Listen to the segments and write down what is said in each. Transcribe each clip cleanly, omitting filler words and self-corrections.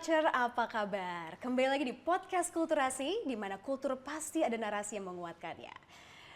Culture, apa kabar? Kembali lagi di podcast Kulturasi, di mana kultur pasti ada narasi yang menguatkannya.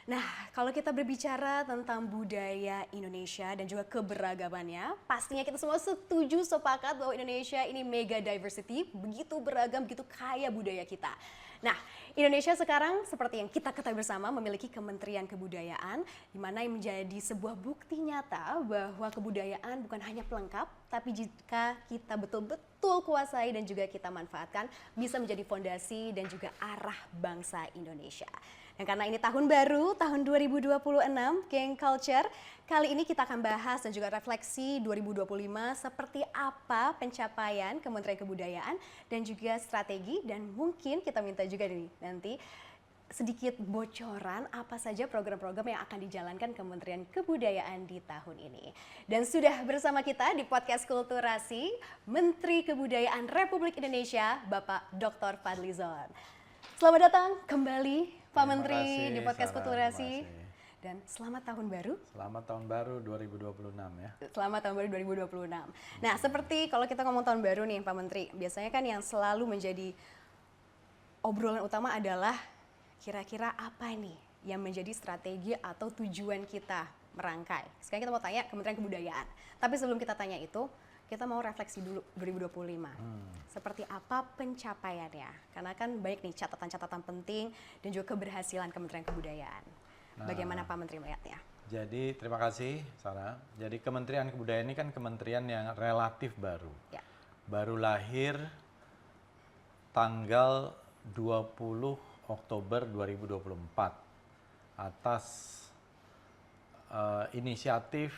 Nah, kalau kita berbicara tentang budaya Indonesia dan juga keberagamannya, pastinya kita semua setuju sepakat bahwa Indonesia ini mega diversity, begitu beragam, begitu kaya budaya kita. Nah, Indonesia sekarang seperti yang kita ketahui bersama memiliki Kementerian Kebudayaan, di mana yang menjadi sebuah bukti nyata bahwa kebudayaan bukan hanya pelengkap, tapi jika kita betul-betul kuasai dan juga kita manfaatkan, bisa menjadi fondasi dan juga arah bangsa Indonesia. Dan karena ini tahun baru, tahun 2026, Geng Culture, kali ini kita akan bahas dan juga refleksi 2025 seperti apa pencapaian Kementerian Kebudayaan dan juga strategi, dan mungkin kita minta juga nih nanti sedikit bocoran apa saja program-program yang akan dijalankan Kementerian Kebudayaan di tahun ini. Dan sudah bersama kita di podcast Kulturasi, Menteri Kebudayaan Republik Indonesia, Bapak Dr. Fadlizon. Selamat datang kembali Pak Menteri di podcast Kulturasi. Dan selamat tahun baru. Selamat tahun baru 2026 ya. Selamat tahun baru 2026. Nah, seperti kalau kita ngomong tahun baru nih Pak Menteri, biasanya kan yang selalu menjadi obrolan utama adalah kira-kira apa nih yang menjadi strategi atau tujuan kita merangkai. Sekarang kita mau tanya Kementerian Kebudayaan. Tapi sebelum kita tanya itu, kita mau refleksi dulu 2025. Seperti apa pencapaiannya? Karena kan banyak nih catatan-catatan penting dan juga keberhasilan Kementerian Kebudayaan. Bagaimana Pak Menteri melihatnya? Jadi terima kasih Sarah. Jadi Kementerian Kebudayaan ini kan kementerian yang relatif baru. Ya. Baru lahir tanggal 20 Oktober 2024 atas inisiatif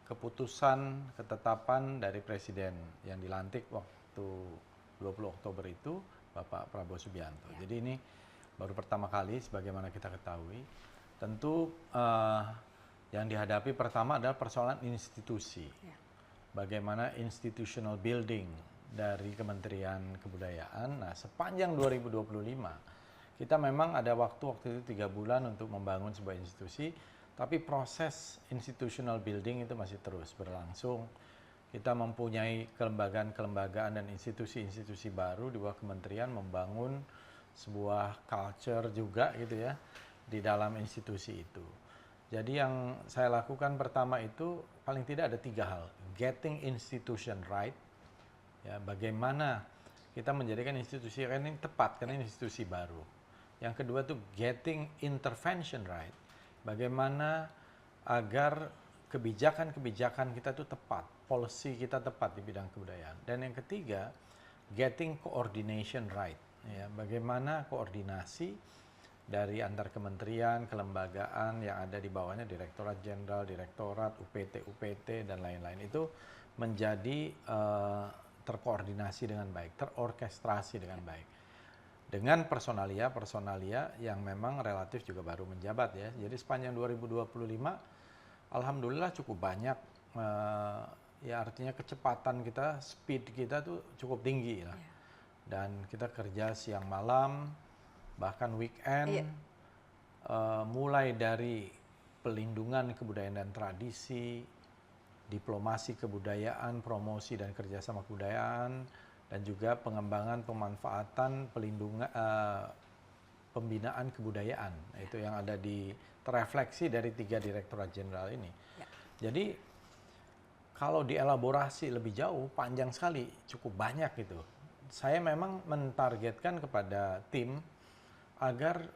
keputusan ketetapan dari Presiden yang dilantik waktu 20 Oktober itu, Bapak Prabowo Subianto. Ya. Jadi ini baru pertama kali sebagaimana kita ketahui. Tentu yang dihadapi pertama adalah persoalan institusi. Ya. Bagaimana institutional building dari Kementerian Kebudayaan. Nah, sepanjang 2025 kita memang ada waktu itu 3 bulan untuk membangun sebuah institusi. Tapi proses institutional building itu masih terus berlangsung. Kita mempunyai kelembagaan-kelembagaan dan institusi-institusi baru di bawah kementerian, membangun sebuah culture juga gitu ya di dalam institusi itu. Jadi yang saya lakukan pertama itu paling tidak ada 3 hal. Getting institution right, ya, bagaimana kita menjadikan institusi ini tepat karena ini institusi baru. Yang kedua tuh getting intervention right. Bagaimana agar kebijakan-kebijakan kita itu tepat, policy kita tepat di bidang kebudayaan. Dan yang ketiga, getting coordination right. Ya, bagaimana koordinasi dari antar kementerian, kelembagaan yang ada di bawahnya, Direktorat Jenderal, Direktorat, UPT, dan lain-lain itu menjadi terkoordinasi dengan baik, terorkestrasi dengan baik. Dengan personalia yang memang relatif juga baru menjabat ya. Jadi sepanjang 2025, alhamdulillah cukup banyak, ya artinya kecepatan kita, speed kita tuh cukup tinggi lah. Yeah. Dan kita kerja siang malam, bahkan weekend, mulai dari pelindungan kebudayaan dan tradisi, diplomasi kebudayaan, promosi dan kerjasama kebudayaan, dan juga pengembangan, pemanfaatan, pelindungan, pembinaan kebudayaan. Itu yang ada terefleksi dari 3 Direktorat Jenderal ini. Ya. Jadi kalau dielaborasi lebih jauh, panjang sekali, cukup banyak gitu. Saya memang mentargetkan kepada tim agar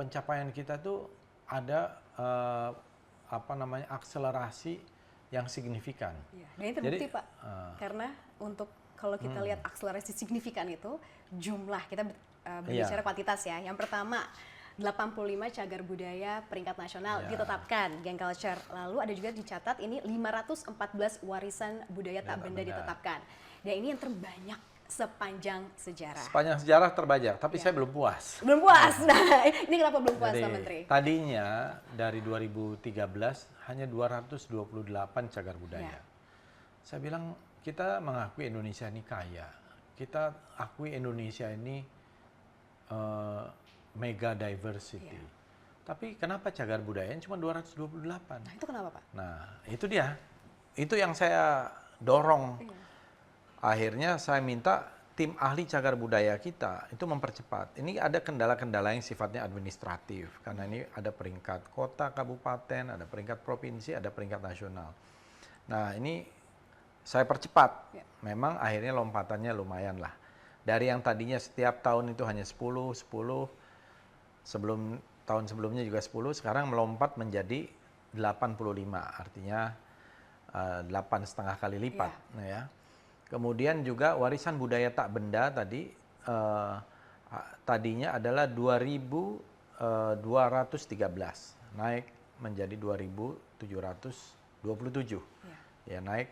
pencapaian kita tuh ada akselerasi yang signifikan. Ya. Dan ini terbukti Pak, karena untuk kalau kita lihat akselerasi signifikan itu, jumlah, kita berbicara kuantitas ya. Yang pertama, 85 cagar budaya peringkat nasional ditetapkan, Geng Culture. Lalu ada juga dicatat ini 514 warisan budaya tak benda ditetapkan. Dan ini yang terbanyak sepanjang sejarah. Sepanjang sejarah terbanyak, tapi saya belum puas. Belum puas? Nah, ini kenapa belum puas Pak Menteri? Tadinya dari 2013 hanya 228 cagar budaya. Saya bilang, kita mengakui Indonesia ini kaya. Kita akui Indonesia ini mega diversity. Tapi kenapa cagar budayanya cuma 228? Nah, itu kenapa Pak? Nah, itu dia. Itu yang saya dorong. Akhirnya saya minta tim ahli cagar budaya kita itu mempercepat. Ini ada kendala-kendala yang sifatnya administratif, karena ini ada peringkat kota, kabupaten, ada peringkat provinsi, ada peringkat nasional. Nah, ini saya percepat. Memang akhirnya lompatannya lumayan lah. Dari yang tadinya setiap tahun itu hanya 10, tahun sebelumnya juga 10, sekarang melompat menjadi 85, artinya 8,5 kali lipat. Nah, ya. Kemudian juga warisan budaya tak benda tadi tadinya adalah 2.213, naik menjadi 2.727, ya naik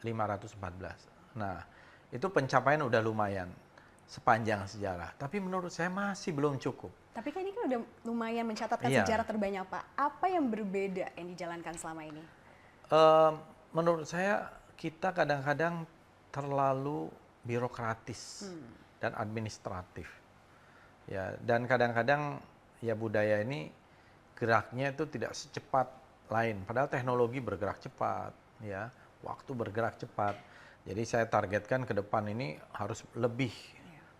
514. Nah, itu pencapaian udah lumayan sepanjang sejarah. Tapi menurut saya masih belum cukup. Tapi kan ini kan udah lumayan mencatatkan sejarah terbanyak, Pak. Apa yang berbeda yang dijalankan selama ini? Menurut saya kita kadang-kadang terlalu birokratis dan administratif, ya. Dan kadang-kadang ya budaya ini geraknya itu tidak secepat lain. Padahal teknologi bergerak cepat, ya. Waktu bergerak cepat. Jadi saya targetkan ke depan ini harus lebih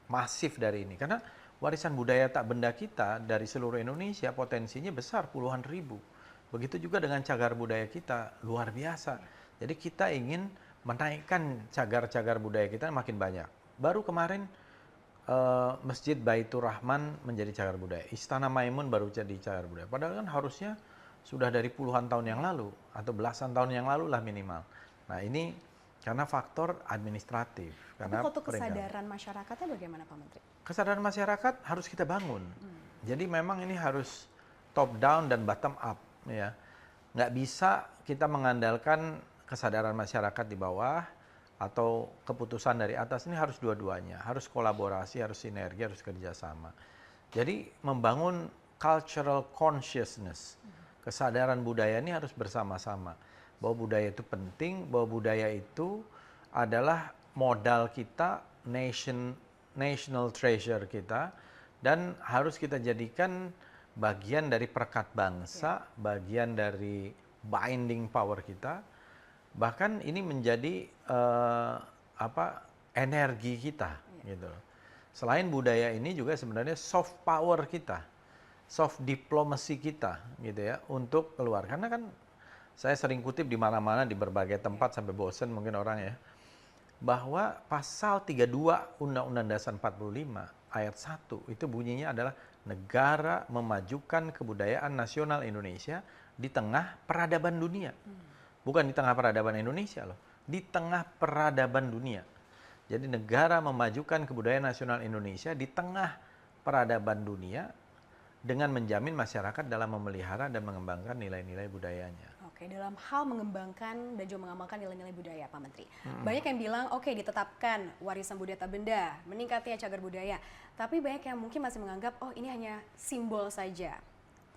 masif dari ini, karena warisan budaya tak benda kita dari seluruh Indonesia potensinya besar, puluhan ribu. Begitu juga dengan cagar budaya kita, luar biasa. Jadi kita ingin menaikkan cagar-cagar budaya kita makin banyak. Baru kemarin Masjid Baitur Rahman menjadi cagar budaya. Istana Maimun baru jadi cagar budaya. Padahal kan harusnya sudah dari puluhan tahun yang lalu atau belasan tahun yang lalu lah minimal. Nah, ini karena faktor administratif. Tapi karena untuk kesadaran masyarakatnya bagaimana, Pak Menteri? Kesadaran masyarakat harus kita bangun. Jadi memang ini harus top down dan bottom up, ya. Nggak bisa kita mengandalkan kesadaran masyarakat di bawah atau keputusan dari atas. Ini harus dua-duanya, harus kolaborasi, harus sinergi, harus kerjasama. Jadi membangun cultural consciousness, kesadaran budaya ini harus bersama-sama. Bahwa budaya itu penting, bahwa budaya itu adalah modal kita, national treasure kita, dan harus kita jadikan bagian dari perekat bangsa, bagian dari binding power kita. Bahkan ini menjadi energi kita, gitu. Selain budaya ini juga sebenarnya soft power kita, soft diplomacy kita, gitu ya, untuk keluar. Karena kan saya sering kutip di mana-mana, di berbagai tempat sampai bosen mungkin orang ya, bahwa pasal 32 Undang-Undang Dasar 45 ayat 1 itu bunyinya adalah negara memajukan kebudayaan nasional Indonesia di tengah peradaban dunia. Bukan di tengah peradaban Indonesia loh, di tengah peradaban dunia. Jadi negara memajukan kebudayaan nasional Indonesia di tengah peradaban dunia dengan menjamin masyarakat dalam memelihara dan mengembangkan nilai-nilai budayanya. Oke, dalam hal mengembangkan dan juga mengamalkan nilai-nilai budaya, Pak Menteri. Banyak yang bilang, oke, ditetapkan warisan budaya tak benda, meningkatnya cagar budaya. Tapi banyak yang mungkin masih menganggap, oh ini hanya simbol saja,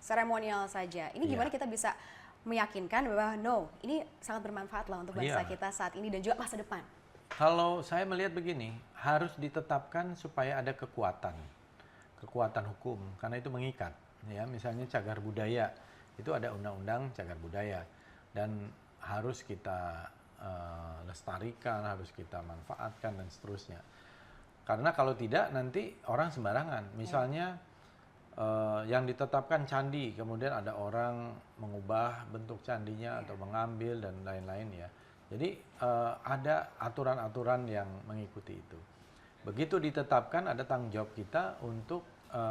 seremonial saja. Ini gimana kita bisa meyakinkan bahwa no, ini sangat bermanfaat lah untuk bangsa kita saat ini dan juga masa depan? Kalau saya melihat begini, harus ditetapkan supaya ada kekuatan hukum, karena itu mengikat. Ya, misalnya cagar budaya, itu ada undang-undang cagar budaya dan harus kita lestarikan, harus kita manfaatkan dan seterusnya. Karena kalau tidak nanti orang sembarangan. Misalnya yang ditetapkan candi, kemudian ada orang mengubah bentuk candinya atau mengambil dan lain-lain ya. Jadi ada aturan-aturan yang mengikuti itu. Begitu ditetapkan ada tanggung jawab kita untuk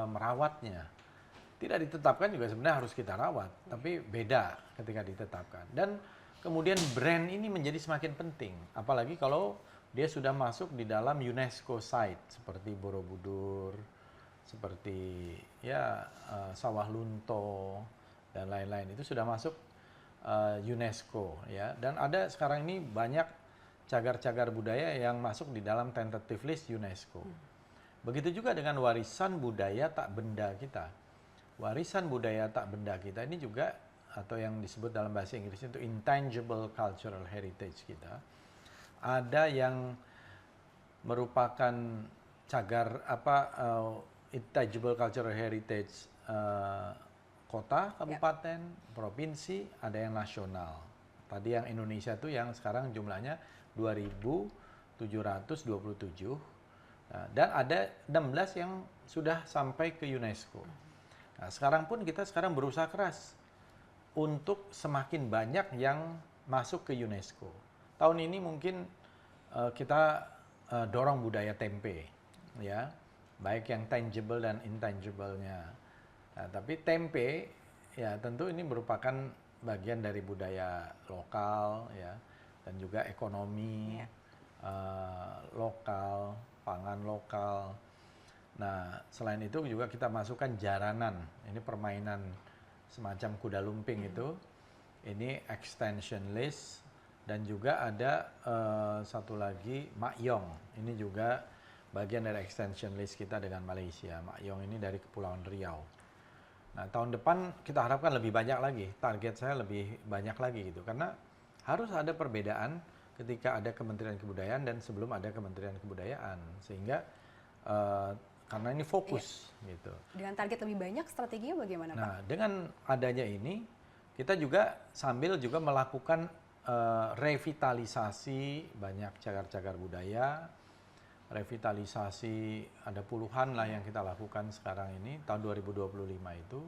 merawatnya. Tidak ditetapkan juga sebenarnya harus kita rawat, tapi beda ketika ditetapkan. Dan kemudian brand ini menjadi semakin penting, apalagi kalau dia sudah masuk di dalam UNESCO site seperti Borobudur, seperti ya Sawah Lunto dan lain-lain, itu sudah masuk UNESCO ya. Dan ada sekarang ini banyak cagar-cagar budaya yang masuk di dalam tentative list UNESCO. Begitu juga dengan warisan budaya tak benda kita. Warisan budaya tak benda kita ini juga, atau yang disebut dalam bahasa Inggris itu intangible cultural heritage kita, ada yang merupakan cagar intangible cultural heritage kota, kabupaten, provinsi, ada yang nasional. Tadi yang Indonesia itu yang sekarang jumlahnya 2.727, Nah, dan ada 16 yang sudah sampai ke UNESCO. Nah, sekarang pun kita sekarang berusaha keras untuk semakin banyak yang masuk ke UNESCO. Tahun ini mungkin kita dorong budaya tempe, ya, baik yang tangible dan intangible-nya. Nah, tapi tempe, ya tentu ini merupakan bagian dari budaya lokal, ya, dan juga ekonomi lokal, pangan lokal. Nah, selain itu juga kita masukkan jaranan. Ini permainan semacam kuda lumping itu. Ini extension list dan juga ada satu lagi Makyong. Ini juga bagian dari extension list kita dengan Malaysia. Makyong ini dari Kepulauan Riau. Nah, tahun depan kita harapkan lebih banyak lagi. Target saya lebih banyak lagi gitu. Karena harus ada perbedaan ketika ada Kementerian Kebudayaan dan sebelum ada Kementerian Kebudayaan. Sehingga karena ini fokus gitu. Dengan target lebih banyak, strateginya bagaimana, Pak? Nah, dengan adanya ini, kita juga sambil juga melakukan revitalisasi banyak cagar-cagar budaya, revitalisasi ada puluhan lah yang kita lakukan sekarang ini, tahun 2025 itu,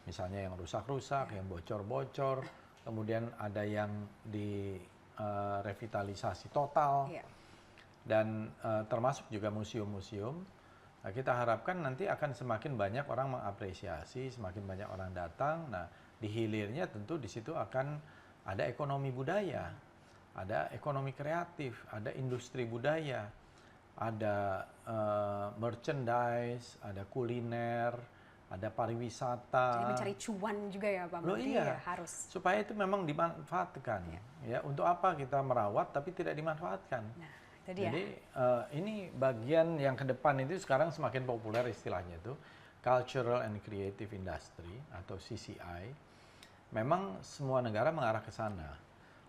misalnya yang rusak-rusak, yang bocor-bocor, kemudian ada yang di revitalisasi total, dan termasuk juga museum-museum. Nah, kita harapkan nanti akan semakin banyak orang mengapresiasi, semakin banyak orang datang. Nah, di hilirnya tentu di situ akan ada ekonomi budaya, ada ekonomi kreatif, ada industri budaya, ada merchandise, ada kuliner, ada pariwisata. Jadi mencari cuan juga ya Pak Menteri, Iya, ya harus. supaya itu memang dimanfaatkan. Ya, untuk apa kita merawat tapi tidak dimanfaatkan? Nah, itu dia. Jadi ini bagian yang ke depan itu sekarang semakin populer istilahnya itu Cultural and Creative Industry atau CCI. Memang semua negara mengarah ke sana.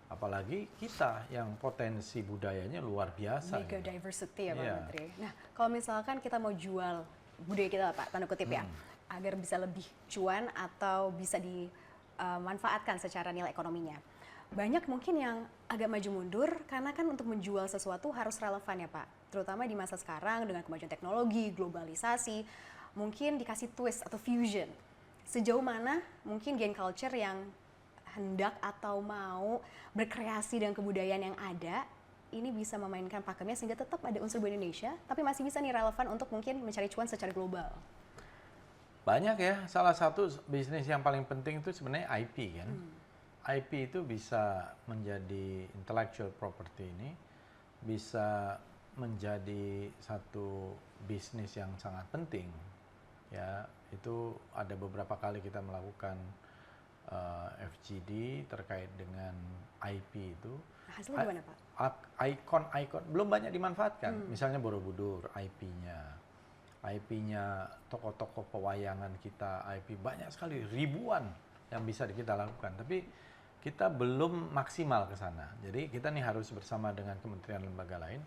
Apalagi kita yang potensi budayanya luar biasa. Mega diversity ya Pak Iya. Menteri. Nah, kalau misalkan kita mau jual budaya kita Pak, tanda kutip ya, agar bisa lebih cuan atau bisa dimanfaatkan secara nilai ekonominya. Banyak mungkin yang agak maju mundur karena kan untuk menjual sesuatu harus relevan ya Pak. Terutama di masa sekarang dengan kemajuan teknologi, globalisasi, mungkin dikasih twist atau fusion. Sejauh mana mungkin gen culture yang hendak atau mau berkreasi dengan kebudayaan yang ada, ini bisa memainkan pakemnya sehingga tetap ada unsur budaya Indonesia, tapi masih bisa nih relevan untuk mungkin mencari cuan secara global. Banyak ya, salah satu bisnis yang paling penting itu sebenarnya IP kan. IP itu bisa menjadi intellectual property ini, bisa menjadi satu bisnis yang sangat penting. Ya, itu ada beberapa kali kita melakukan FGD terkait dengan IP itu. Hasilnya gimana Pak? Ikon belum banyak dimanfaatkan. Misalnya Borobudur, IP-nya tokoh-tokoh pewayangan kita, IP banyak sekali, ribuan yang bisa kita lakukan. Tapi kita belum maksimal ke sana. Jadi kita nih harus bersama dengan kementerian lembaga lain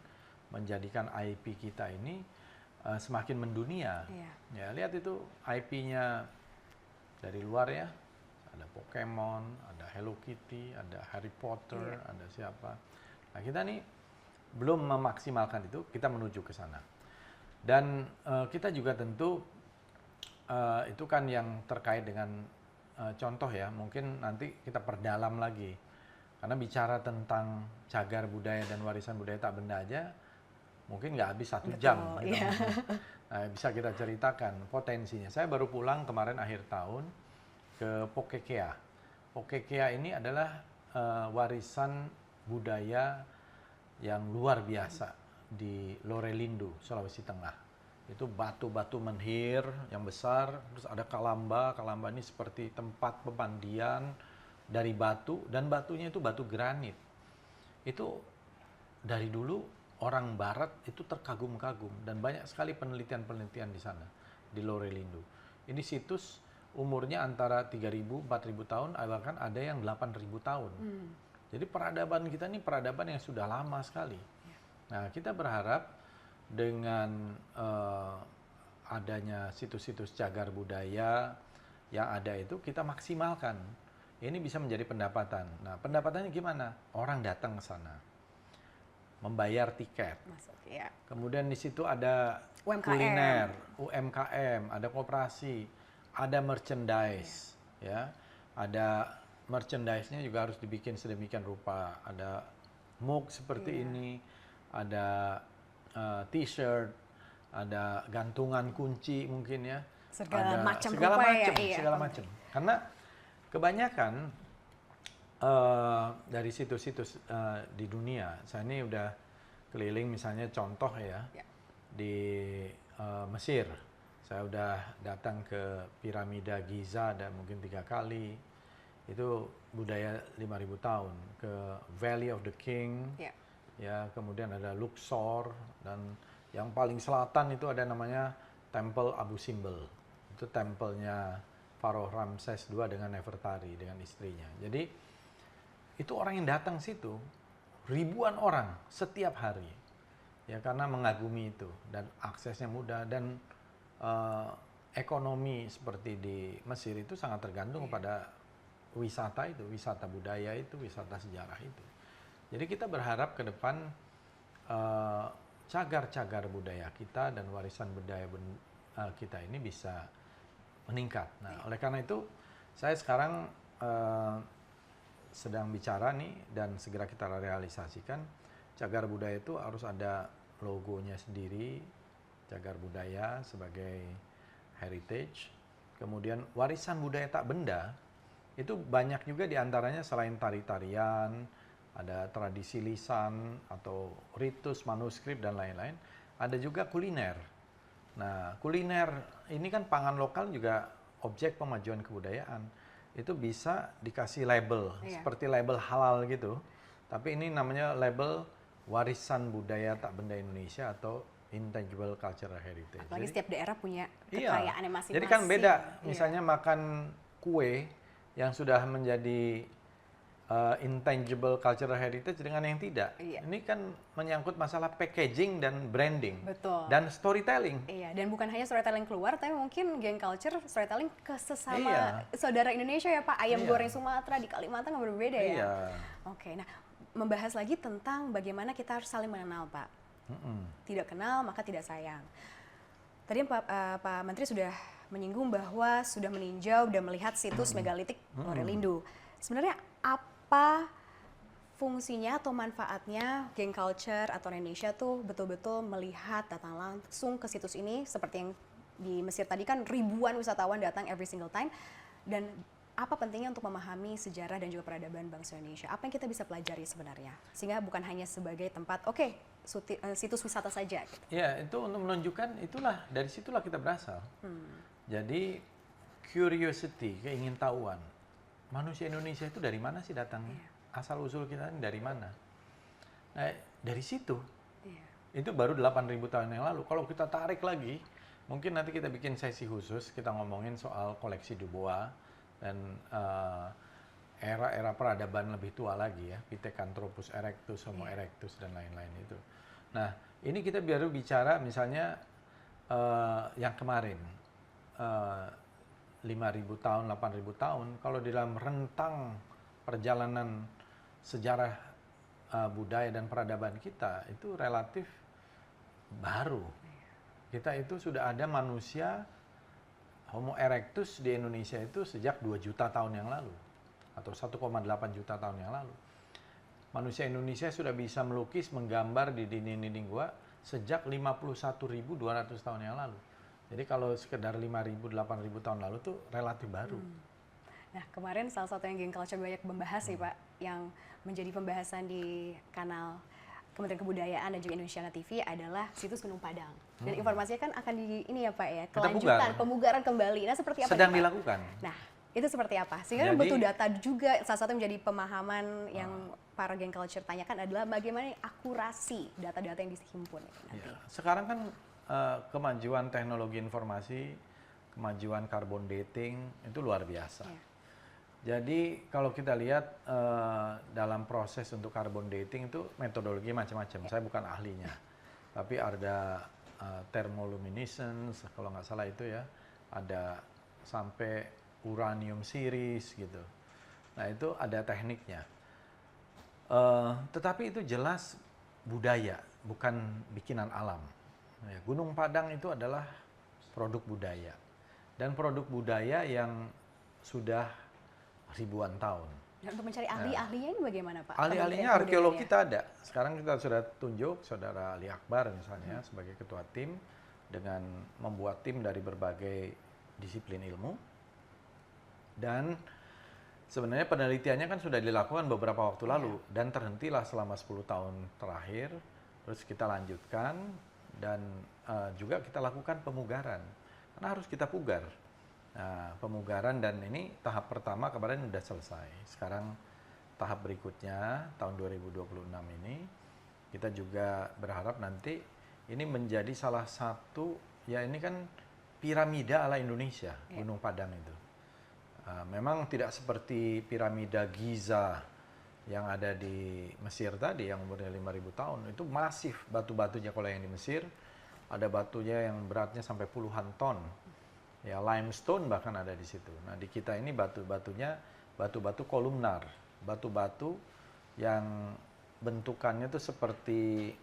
menjadikan IP kita ini semakin mendunia. Ya, lihat itu IP-nya dari luar ya. Ada Pokemon, ada Hello Kitty, ada Harry Potter, ada siapa. Nah, kita nih belum memaksimalkan itu, kita menuju ke sana. Dan kita juga tentu itu kan yang terkait dengan contoh ya, mungkin nanti kita perdalam lagi. Karena bicara tentang cagar budaya dan warisan budaya tak benda aja, mungkin nggak habis 1 jam. Gitu. Nah, bisa kita ceritakan potensinya. Saya baru pulang kemarin akhir tahun ke Pokekea. Pokekea ini adalah warisan budaya yang luar biasa di Lorelindo, Sulawesi Tengah. Itu batu-batu menhir yang besar, terus ada kalamba. Kalamba ini seperti tempat pemandian dari batu, dan batunya itu batu granit. Itu dari dulu orang barat itu terkagum-kagum, dan banyak sekali penelitian-penelitian di sana, di Lorelindo. Ini situs umurnya antara 3.000, 4.000 tahun, bahkan ada yang 8.000 tahun. Jadi peradaban kita ini peradaban yang sudah lama sekali. Nah, kita berharap dengan adanya situs-situs cagar budaya yang ada itu, kita maksimalkan. Ini bisa menjadi pendapatan. Nah, pendapatannya gimana? Orang datang ke sana. membayar tiket. Masuk ya. Kemudian di situ ada UMKM. kuliner, UMKM, ada koperasi, ada merchandise, ya, ada merchandise-nya juga harus dibikin sedemikian rupa. Ada mug seperti ini, ada t-shirt, ada gantungan kunci mungkin ya, Segala macam segala rupa macam, ya. Iya. segala macam. Karena kebanyakan dari situs-situs di dunia, saya ini udah keliling misalnya contoh ya. Di Mesir, saya udah datang ke piramida Giza dan mungkin 3 kali. Itu budaya 5.000 tahun. Ke Valley of the King, ya, kemudian ada Luxor, dan yang paling selatan itu ada namanya Temple Abu Simbel. Itu tempelnya Pharaoh Ramses II dengan Nefertari dengan istrinya. Jadi itu orang yang datang situ ribuan orang setiap hari. Ya, karena mengagumi itu dan aksesnya mudah dan ekonomi seperti di Mesir itu sangat tergantung pada wisata itu, wisata budaya itu, wisata sejarah itu. Jadi kita berharap ke depan cagar-cagar budaya kita dan warisan budaya kita ini bisa meningkat. Nah, oleh karena itu saya sekarang sedang bicara nih dan segera kita realisasikan cagar budaya itu harus ada logonya sendiri, cagar budaya sebagai heritage. Kemudian warisan budaya tak benda, itu banyak juga diantaranya selain tari-tarian, ada tradisi lisan atau ritus, manuskrip dan lain-lain, ada juga kuliner. Nah, kuliner ini kan pangan lokal juga objek pemajuan kebudayaan. Itu bisa dikasih label, seperti label halal gitu. Tapi ini namanya label warisan budaya tak benda Indonesia atau intangible cultural heritage. Apalagi setiap daerah punya iya, kekayaannya masing-masing. jadi kan beda, misalnya makan kue yang sudah menjadi intangible cultural heritage dengan yang tidak. Ini kan menyangkut masalah packaging dan branding. Betul. Dan storytelling. Iya, dan bukan hanya storytelling keluar, tapi mungkin geng culture storytelling ke sesama saudara Indonesia ya Pak. Ayam goreng Sumatera di Kalimantan nggak berbeda ya. Oke, nah membahas lagi tentang bagaimana kita harus saling mengenal Pak. Tidak kenal maka tidak sayang. Tadi Pak Menteri sudah menyinggung bahwa sudah meninjau dan melihat situs megalitik Lorelindo. Sebenarnya apa fungsinya atau manfaatnya geng culture atau Indonesia tuh betul-betul melihat datang langsung ke situs ini seperti yang di Mesir tadi kan ribuan wisatawan datang every single time, dan apa pentingnya untuk memahami sejarah dan juga peradaban bangsa Indonesia? Apa yang kita bisa pelajari sebenarnya sehingga bukan hanya sebagai tempat situs wisata saja gitu. Ya, itu untuk menunjukkan itulah dari situlah kita berasal. Jadi curiosity, keingintahuan. Manusia Indonesia itu dari mana sih datangnya? Asal usul kita ini dari mana? Nah, dari situ. Itu baru 8.000 tahun yang lalu. Kalau kita tarik lagi, mungkin nanti kita bikin sesi khusus, kita ngomongin soal koleksi Dubois dan era-era peradaban lebih tua lagi ya, Pithecanthropus erectus, Homo erectus dan lain-lain itu. Nah, ini kita baru bicara misalnya yang kemarin. 5.000 tahun, 8.000 tahun, kalau di dalam rentang perjalanan sejarah budaya dan peradaban kita, itu relatif baru. Kita itu sudah ada manusia Homo erectus di Indonesia itu sejak 2 juta tahun yang lalu, atau 1,8 juta tahun yang lalu. Manusia Indonesia sudah bisa melukis, menggambar di dinding-dinding gua sejak 51.200 tahun yang lalu. Jadi kalau sekedar 5.000, 8.000 tahun lalu tuh relatif baru. Nah, kemarin salah satu yang geng culture banyak membahas sih Pak, yang menjadi pembahasan di kanal Kementerian Kebudayaan dan juga Indonesia TV adalah situs Gunung Padang. Dan informasinya kan akan di ini ya Pak ya, kelanjutan, pemugaran kembali. Nah, seperti apa? Sedang dilakukan. Nah, itu seperti apa? Sehingga butuh data juga, salah satu menjadi pemahaman yang para geng culture tanyakan adalah bagaimana akurasi data-data yang dihimpun nanti. Ya, sekarang kan kemajuan teknologi informasi, kemajuan carbon dating itu luar biasa. Jadi kalau kita lihat dalam proses untuk carbon dating itu metodologi macam-macam. Saya bukan ahlinya, tapi ada thermoluminescence kalau nggak salah itu ya, ada sampai uranium series gitu. Nah itu ada tekniknya. Tetapi itu jelas budaya, bukan bikinan alam. Ya, Gunung Padang itu adalah produk budaya. Dan produk budaya yang sudah ribuan tahun. Dan untuk mencari ahli-ahlinya ini bagaimana Pak? Ahli-ahlinya Kementerian arkeolog Kebudayaannya? kita ada. Sekarang kita sudah tunjuk Saudara Ali Akbar misalnya sebagai ketua tim dengan membuat tim dari berbagai disiplin ilmu. Dan sebenarnya penelitiannya kan sudah dilakukan beberapa waktu lalu dan terhentilah selama 10 tahun terakhir. Terus kita lanjutkan dan juga kita lakukan pemugaran. Karena harus kita pugar. Nah, pemugaran dan ini tahap pertama kemarin sudah selesai. Sekarang tahap berikutnya tahun 2026 ini kita juga berharap nanti ini menjadi salah satu, ya ini kan piramida ala Indonesia, Gunung Padang itu. Memang tidak seperti piramida Giza yang ada di Mesir tadi yang umurnya 5.000 tahun. Itu masif batu-batunya. Kalau yang di Mesir ada batunya yang beratnya sampai puluhan ton. Ya, limestone bahkan ada di situ. Nah, di kita ini batu-batunya batu-batu kolumnar, batu-batu yang bentukannya itu seperti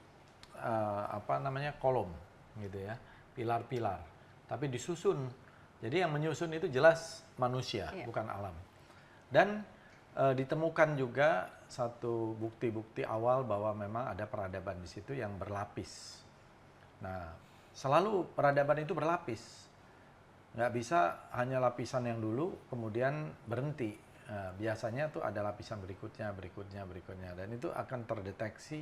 kolom gitu ya, pilar-pilar. Tapi disusun. Jadi yang menyusun itu jelas manusia, bukan alam. Dan ditemukan juga satu bukti-bukti awal bahwa memang ada peradaban di situ yang berlapis. Nah, selalu peradaban itu berlapis. Nggak bisa hanya lapisan yang dulu kemudian berhenti. Biasanya tuh ada lapisan berikutnya. Dan itu akan terdeteksi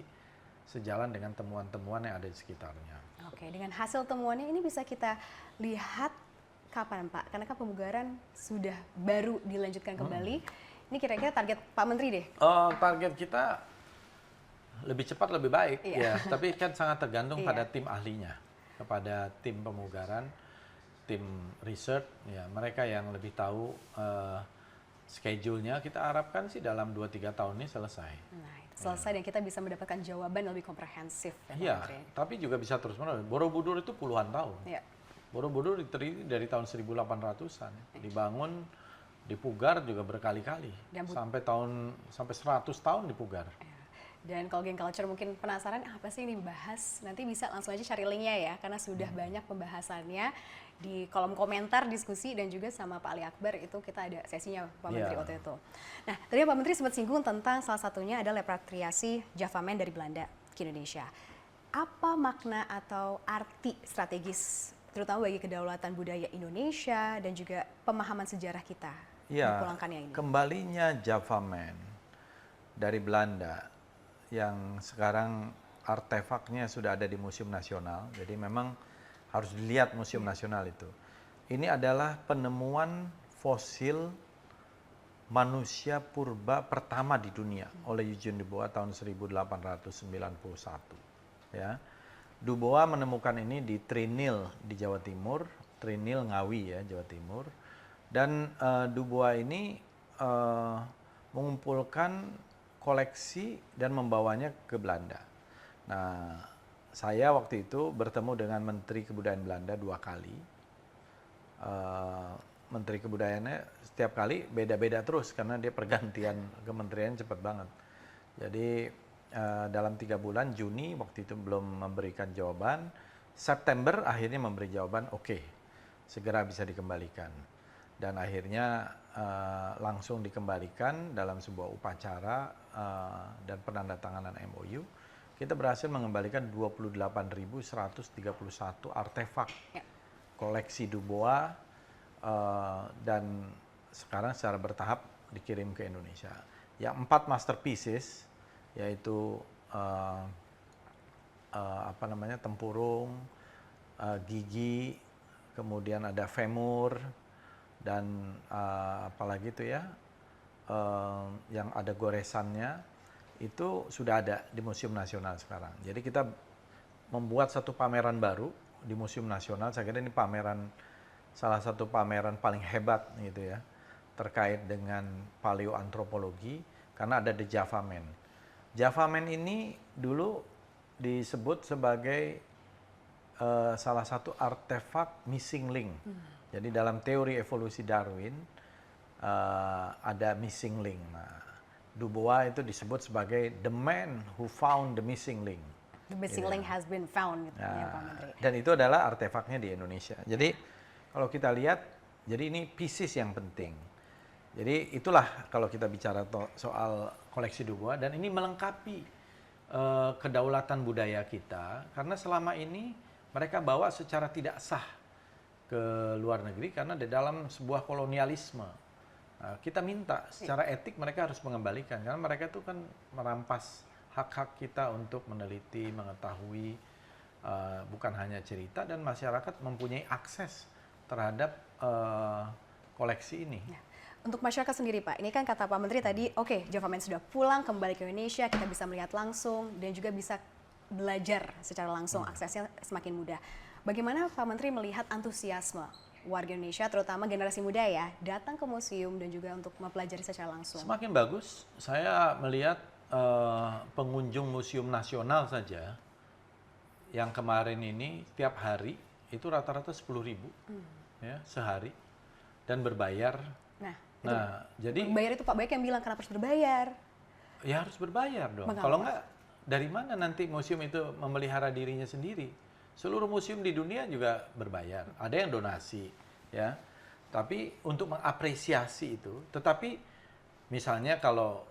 sejalan dengan temuan-temuan yang ada di sekitarnya. Oke, dengan hasil temuannya ini bisa kita lihat kapan Pak? Karena kan pemugaran sudah baru dilanjutkan kembali. Ini kira-kira target Pak Menteri deh. Target kita lebih cepat lebih baik ya, tapi kan sangat tergantung pada tim ahlinya, kepada tim pemugaran, tim research, ya mereka yang lebih tahu schedule-nya. Kita harapkan sih dalam 2-3 tahun ini selesai. Nah, itu selesai dan kita bisa mendapatkan jawaban lebih komprehensif. Iya, tapi juga bisa terus-menerus. Borobudur itu puluhan tahun. Iya. Borobudur terdiri dari tahun 1800-an. Dibangun, dipugar juga berkali-kali. Sampai 100 tahun dipugar. Dan kalau Geng Culture mungkin penasaran apa sih ini dibahas, nanti bisa langsung aja cari linknya ya, karena sudah banyak pembahasannya di kolom komentar diskusi dan juga sama Pak Ali Akbar itu kita ada sesinya Pak Menteri waktu itu. Nah, tadi Pak Menteri sempat singgung tentang salah satunya ada repatriasi Javamen dari Belanda ke Indonesia. Apa makna atau arti strategis terutama bagi kedaulatan budaya Indonesia dan juga pemahaman sejarah kita dipulangkannya ini? Kembalinya Javamen dari Belanda yang sekarang artefaknya sudah ada di Museum Nasional, jadi memang harus dilihat Museum Nasional itu. Ini adalah penemuan fosil manusia purba pertama di dunia oleh Eugene Dubois tahun 1891. Ya. Dubois menemukan ini di Trinil di Jawa Timur, Trinil Ngawi ya Jawa Timur, dan Dubois ini mengumpulkan koleksi dan membawanya ke Belanda. Nah, saya waktu itu bertemu dengan Menteri Kebudayaan Belanda 2 kali. Menteri Kebudayaannya setiap kali beda-beda terus karena dia pergantian kementerian cepat banget. Jadi dalam 3 bulan, Juni waktu itu belum memberikan jawaban, September akhirnya memberi jawaban oke, segera bisa dikembalikan. Dan akhirnya langsung dikembalikan dalam sebuah upacara dan penandatanganan MOU. Kita berhasil mengembalikan 28.131 artefak koleksi Dubois dan sekarang secara bertahap dikirim ke Indonesia. Yang 4 masterpieces yaitu tempurung, gigi, kemudian ada femur, dan apalagi itu ya, yang ada goresannya, itu sudah ada di Museum Nasional sekarang. Jadi kita membuat satu pameran baru di Museum Nasional. Saya kira ini salah satu pameran paling hebat gitu ya, terkait dengan paleoantropologi, karena ada The Javamen. Javamen ini dulu disebut sebagai salah satu artefak missing link. Jadi dalam teori evolusi Darwin ada missing link. Nah, Dubois itu disebut sebagai the man who found the missing link. The missing link has been found, gitu ya Pak Menteri. Dan itu adalah artefaknya di Indonesia. Jadi kalau kita lihat, jadi ini pieces yang penting. Jadi itulah kalau kita bicara soal koleksi Dubois, dan ini melengkapi kedaulatan budaya kita, karena selama ini mereka bawa secara tidak sah ke luar negeri karena di dalam sebuah kolonialisme. Nah, kita minta secara etik mereka harus mengembalikan, karena mereka itu kan merampas hak-hak kita untuk meneliti, mengetahui, bukan hanya cerita, dan masyarakat mempunyai akses terhadap koleksi ini. Ya. Untuk masyarakat sendiri Pak, ini kan kata Pak Menteri tadi, oke, Java Man sudah pulang kembali ke Indonesia, kita bisa melihat langsung dan juga bisa belajar secara langsung, aksesnya semakin mudah. Bagaimana Pak Menteri melihat antusiasme warga Indonesia, terutama generasi muda ya, datang ke museum dan juga untuk mempelajari secara langsung? Semakin bagus. Saya melihat pengunjung Museum Nasional saja yang kemarin ini tiap hari itu rata-rata 10.000 ya sehari, dan berbayar. Nah, jadi berbayar itu Pak, banyak yang bilang kenapa harus berbayar? Ya harus berbayar dong. Mengapa? Kalau enggak, dari mana nanti museum itu memelihara dirinya sendiri? Seluruh museum di dunia juga berbayar. Ada yang donasi, ya. Tapi untuk mengapresiasi itu, tetapi misalnya kalau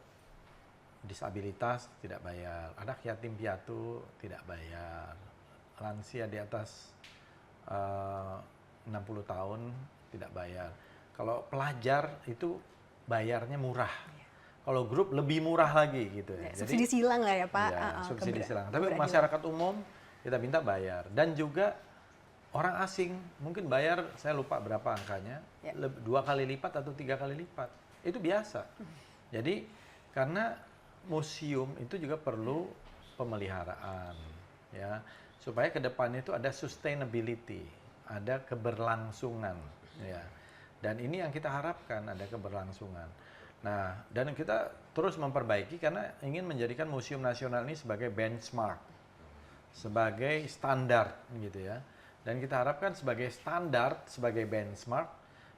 disabilitas tidak bayar, anak yatim piatu tidak bayar, lansia di atas 60 tahun tidak bayar. Kalau pelajar itu bayarnya murah. Kalau grup lebih murah lagi gitu ya. Subsidi silang lah ya Pak. Ya, subsidi silang. Tapi masyarakat umum kita minta bayar. Dan juga orang asing mungkin bayar, saya lupa berapa angkanya, 2 kali lipat atau 3 kali lipat. Itu biasa. Jadi karena museum itu juga perlu pemeliharaan, ya, supaya ke depannya itu ada sustainability, ada keberlangsungan, ya. Dan ini yang kita harapkan, ada keberlangsungan. Nah, dan kita terus memperbaiki karena ingin menjadikan Museum Nasional ini sebagai benchmark, sebagai standar, gitu ya. Dan kita harapkan sebagai standar, sebagai benchmark,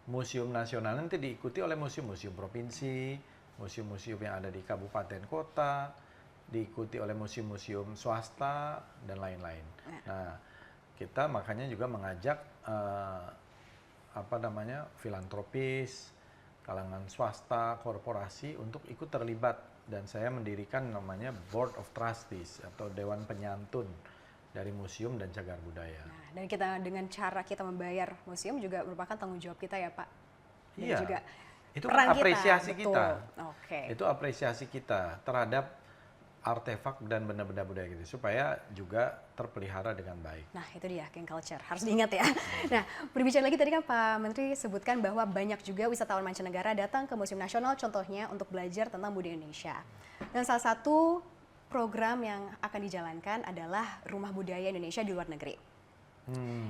Museum Nasional nanti diikuti oleh museum-museum provinsi, museum-museum yang ada di kabupaten kota, diikuti oleh museum-museum swasta, dan lain-lain. Nah, kita makanya juga mengajak filantropis, kalangan swasta, korporasi untuk ikut terlibat, dan saya mendirikan namanya Board of Trustees atau Dewan Penyantun dari museum dan cagar budaya. Nah, dan kita dengan cara kita membayar museum juga merupakan tanggung jawab kita ya Pak. Dan iya. juga itu kan apresiasi kita. Oke. Itu apresiasi kita terhadap artefak dan benda-benda budaya gitu, supaya juga terpelihara dengan baik. Nah, itu dia King Culture, harus diingat ya. Nah, berbicara lagi tadi kan Pak Menteri sebutkan bahwa banyak juga wisatawan mancanegara datang ke Museum Nasional contohnya untuk belajar tentang budaya Indonesia. Dan salah satu program yang akan dijalankan adalah Rumah Budaya Indonesia di luar negeri.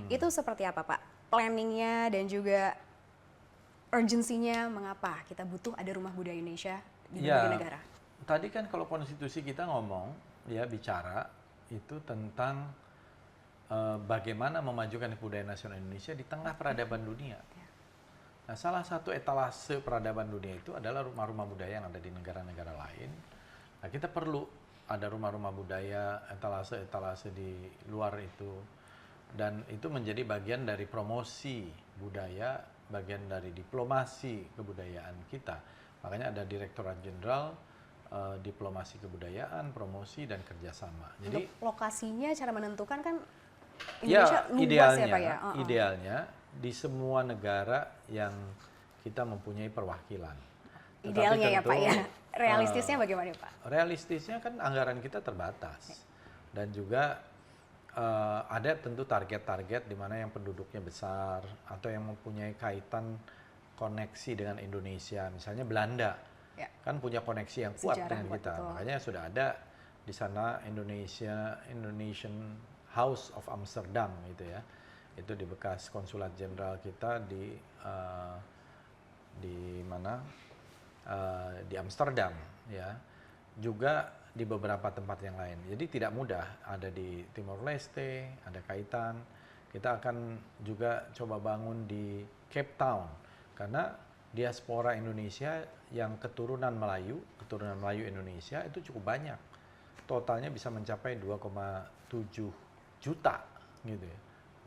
Itu seperti apa Pak? Planningnya dan juga urgensinya, mengapa kita butuh ada Rumah Budaya Indonesia di berbagai negara? Tadi kan kalau konstitusi kita ngomong, ya bicara itu tentang bagaimana memajukan kebudayaan nasional Indonesia di tengah peradaban dunia. Nah, salah satu etalase peradaban dunia itu adalah rumah-rumah budaya yang ada di negara-negara lain. Nah, kita perlu ada rumah-rumah budaya, etalase-etalase di luar itu. Dan itu menjadi bagian dari promosi budaya, bagian dari diplomasi kebudayaan kita. Makanya ada Direktorat Jenderal Diplomasi Kebudayaan, Promosi, dan Kerjasama. Jadi untuk lokasinya, cara menentukan kan Indonesia luas ya Pak ya? Idealnya di semua negara yang kita mempunyai perwakilan. Idealnya ya Pak ya? Realistisnya bagaimana Pak? Realistisnya kan anggaran kita terbatas. Dan juga ada tentu target-target di mana yang penduduknya besar atau yang mempunyai kaitan koneksi dengan Indonesia. Misalnya Belanda. Kan punya koneksi yang kuat dengan kita. Makanya sudah ada di sana Indonesian House of Amsterdam gitu ya. Itu di bekas konsulat jenderal kita di mana? Di Amsterdam ya. Juga di beberapa tempat yang lain. Jadi tidak mudah, ada di Timor Leste, ada kaitan. Kita akan juga coba bangun di Cape Town karena diaspora Indonesia yang keturunan Melayu Indonesia itu cukup banyak. Totalnya bisa mencapai 2,7 juta gitu ya.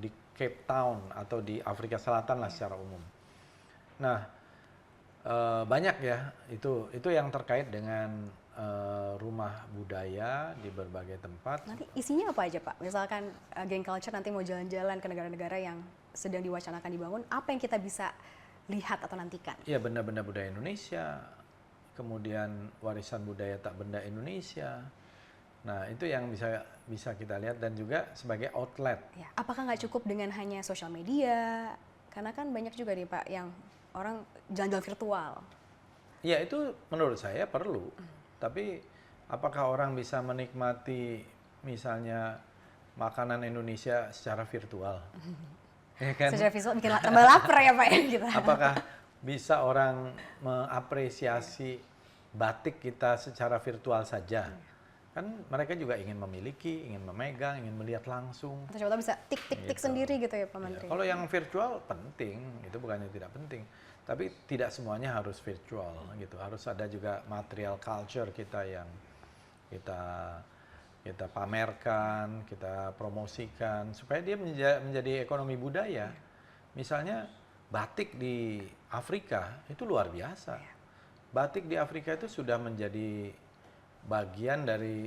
Di Cape Town atau di Afrika Selatan lah secara umum. Nah, banyak ya itu yang terkait dengan rumah budaya di berbagai tempat. Nanti isinya apa aja Pak? Misalkan Geng Culture nanti mau jalan-jalan ke negara-negara yang sedang diwacanakan dibangun, apa yang kita bisa lihat atau nantikan? Ya, benda-benda budaya Indonesia, kemudian warisan budaya tak benda Indonesia. Nah, itu yang bisa kita lihat dan juga sebagai outlet. Ya, apakah nggak cukup dengan hanya sosial media? Karena kan banyak juga nih Pak yang orang jalan-jalan virtual. Ya, itu menurut saya perlu. Tapi apakah orang bisa menikmati misalnya makanan Indonesia secara virtual? Ya kan? Secara visual bikin tambah lapar ya Pak ya kita. Apakah bisa orang mengapresiasi batik kita secara virtual saja? Kan mereka juga ingin memiliki, ingin memegang, ingin melihat langsung. Atau coba bisa tik-tik-tik Gitu. sendiri gitu ya Pak Menteri. Ya, kalau yang virtual penting, itu bukannya tidak penting. Tapi tidak semuanya harus virtual gitu. Harus ada juga material culture kita yang kita pamerkan, kita promosikan supaya dia menjadi ekonomi budaya. Misalnya batik di Afrika itu luar biasa. Batik di Afrika itu sudah menjadi bagian dari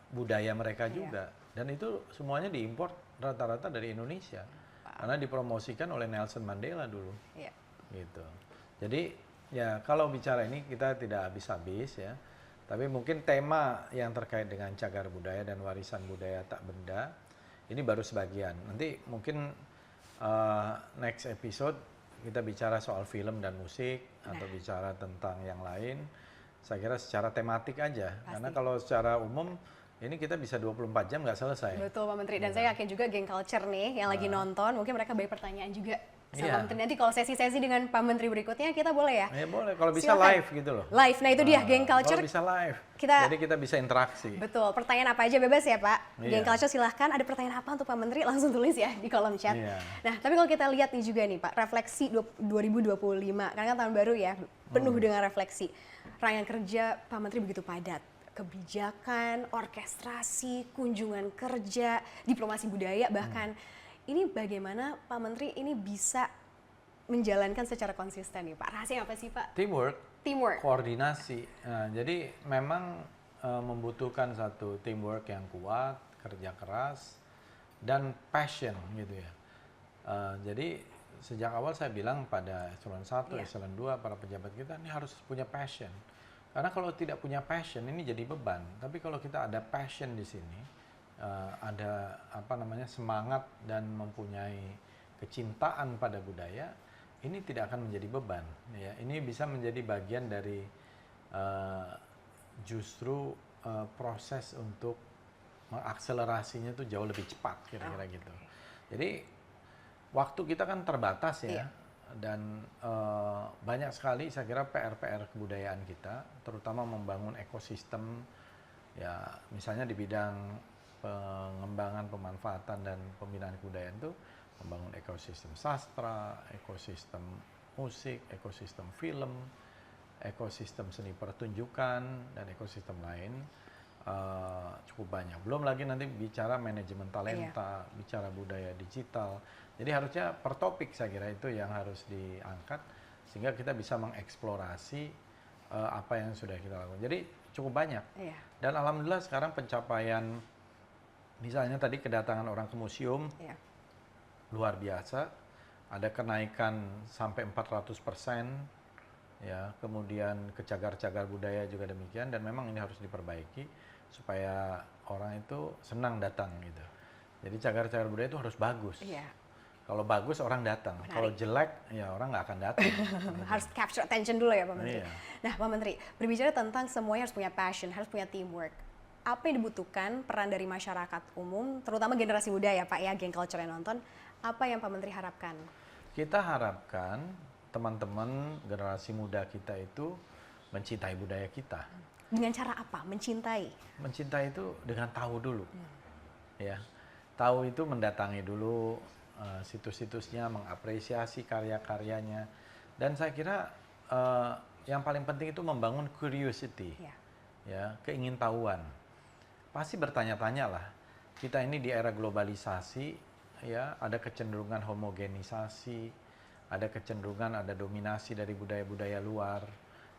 budaya mereka juga. Dan itu semuanya diimpor rata-rata dari Indonesia. Karena dipromosikan oleh Nelson Mandela dulu. Gitu. Jadi ya kalau bicara ini kita tidak habis-habis ya. Tapi mungkin tema yang terkait dengan cagar budaya dan warisan budaya tak benda ini baru sebagian. Nanti mungkin next episode kita bicara soal film dan musik atau bicara tentang yang lain. Saya kira secara tematik aja. Pasti. Karena kalau secara umum ini kita bisa 24 jam nggak selesai. Betul Pak Menteri. Dan saya yakin juga Geng Culture nih yang lagi nonton, mungkin mereka banyak pertanyaan juga sama Pak Menteri. Nanti kalau sesi-sesi dengan Pak Menteri berikutnya kita boleh ya? Ya boleh, kalau bisa Silakan. live gitu loh. Live, nah itu dia Geng Culture. Kalau bisa live, Jadi kita bisa interaksi. Betul, pertanyaan apa aja bebas ya Pak. Iya. Geng Culture silahkan, ada pertanyaan apa untuk Pak Menteri langsung tulis ya di kolom chat. Iya. Nah tapi kalau kita lihat nih juga nih Pak, refleksi 2025, karena kan tahun baru ya, penuh dengan refleksi. Rangkaian kerja Pak Menteri begitu padat. Kebijakan, orkestrasi, kunjungan kerja, diplomasi budaya bahkan. Ini bagaimana Pak Menteri ini bisa menjalankan secara konsisten nih Pak? Rahasia apa sih Pak? Teamwork, koordinasi. Nah, jadi memang membutuhkan satu teamwork yang kuat, kerja keras, dan passion gitu ya. Jadi sejak awal saya bilang pada eselon 1, eselon 2, para pejabat kita ini harus punya passion. Karena kalau tidak punya passion ini jadi beban. Tapi kalau kita ada passion di sini, ada semangat dan mempunyai kecintaan pada budaya, ini tidak akan menjadi beban. Ya, ini bisa menjadi bagian dari justru proses untuk mengakselerasinya itu jauh lebih cepat kira-kira gitu. Jadi waktu kita kan terbatas ya. Dan banyak sekali saya kira PR kebudayaan kita, terutama membangun ekosistem ya, misalnya di bidang pengembangan, pemanfaatan dan pembinaan kebudayaan itu membangun ekosistem sastra, ekosistem musik, ekosistem film, ekosistem seni pertunjukan dan ekosistem lain cukup banyak. Belum lagi nanti bicara manajemen talenta, bicara budaya digital. Jadi harusnya per topik saya kira itu yang harus diangkat sehingga kita bisa mengeksplorasi apa yang sudah kita lakukan. Jadi cukup banyak. Dan alhamdulillah sekarang pencapaian misalnya tadi kedatangan orang ke museum luar biasa. Ada kenaikan sampai 400%. Ya, kemudian ke cagar-cagar budaya juga demikian dan memang ini harus diperbaiki supaya orang itu senang datang gitu. Jadi cagar-cagar budaya itu harus bagus. Kalau bagus orang datang, kalau jelek ya orang nggak akan datang. Harus capture attention dulu ya Pak Menteri. Nah Pak Menteri, berbicara tentang semuanya harus punya passion, harus punya teamwork. Apa yang dibutuhkan peran dari masyarakat umum, terutama generasi muda ya Pak ya, Geng Culture yang nonton, apa yang Pak Menteri harapkan? Kita harapkan teman-teman generasi muda kita itu mencintai budaya kita. Dengan cara apa? Mencintai? Mencintai itu dengan tahu dulu. Ya, tahu itu mendatangi dulu situs-situsnya, mengapresiasi karya-karyanya, Dan saya kira yang paling penting itu membangun curiosity, ya, keingintahuan. Pasti bertanya-tanya lah. Kita ini di era globalisasi, ya, ada kecenderungan homogenisasi, ada kecenderungan ada dominasi dari budaya-budaya luar.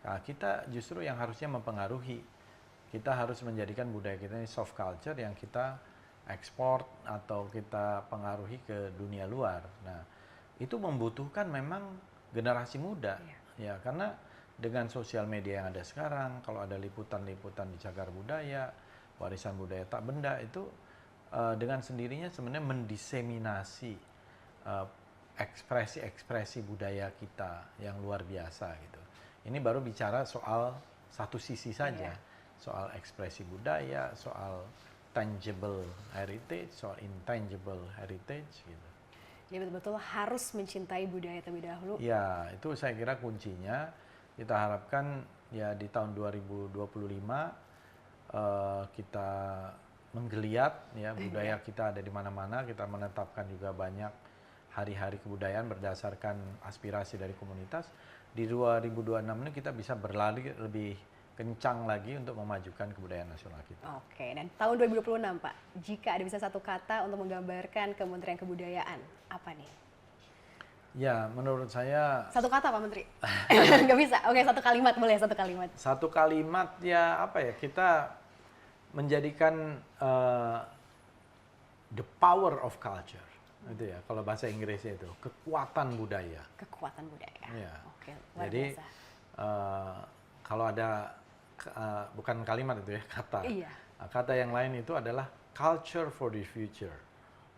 Nah, kita justru yang harusnya mempengaruhi. Kita harus menjadikan budaya kita ini soft culture yang kita ekspor atau kita pengaruhi ke dunia luar. Nah, itu membutuhkan memang generasi muda, ya, karena dengan sosial media yang ada sekarang, kalau ada liputan-liputan di cagar budaya, warisan budaya tak benda itu dengan sendirinya sebenarnya mendiseminasi ekspresi-ekspresi budaya kita yang luar biasa gitu. Ini baru bicara soal satu sisi saja, soal ekspresi budaya, soal tangible heritage, soal intangible heritage gitu. Jadi betul-betul harus mencintai budaya terlebih dahulu. Ya, itu saya kira kuncinya. Kita harapkan ya di tahun 2025 kita menggeliat ya budaya kita ada di mana-mana. Kita menetapkan juga banyak hari-hari kebudayaan berdasarkan aspirasi dari komunitas. Di 2026 ini kita bisa berlari lebih kencang lagi untuk memajukan kebudayaan nasional kita. Oke, dan tahun 2026 Pak, jika ada bisa satu kata untuk menggambarkan Kementerian Kebudayaan, apa nih? Ya, menurut saya... Satu kata Pak Menteri? Nggak bisa? Oke, satu kalimat boleh, satu kalimat. Satu kalimat ya apa ya, kita menjadikan the power of culture. Itu ya, kalau bahasa Inggrisnya itu, kekuatan budaya. Kekuatan budaya. Ya. Oke, luar Jadi, biasa. kalau ada bukan kalimat itu ya, kata. Iya. Kata yang lain itu adalah culture for the future.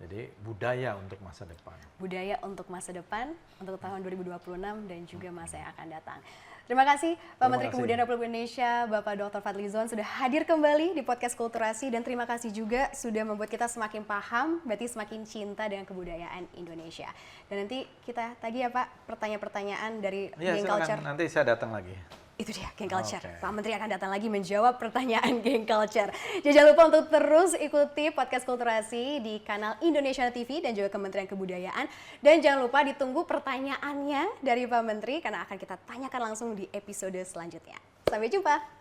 Jadi budaya untuk masa depan. Budaya untuk masa depan, untuk tahun 2026 dan juga masa yang akan datang. Terima kasih Pak Menteri Kebudayaan Republik Indonesia, Bapak Dr. Fadlizon sudah hadir kembali di podcast Kulturasi, dan terima kasih juga sudah membuat kita semakin paham, berarti semakin cinta dengan kebudayaan Indonesia. Dan nanti kita tagih ya Pak, pertanyaan-pertanyaan dari Geng Culture. Nanti saya datang lagi. Itu dia, Geng Culture. Okay. Pak Menteri akan datang lagi menjawab pertanyaan Geng Culture. Jadi jangan lupa untuk terus ikuti podcast Kulturasi di kanal Indonesia TV dan juga Kementerian Kebudayaan. Dan jangan lupa ditunggu pertanyaannya dari Pak Menteri karena akan kita tanyakan langsung di episode selanjutnya. Sampai jumpa.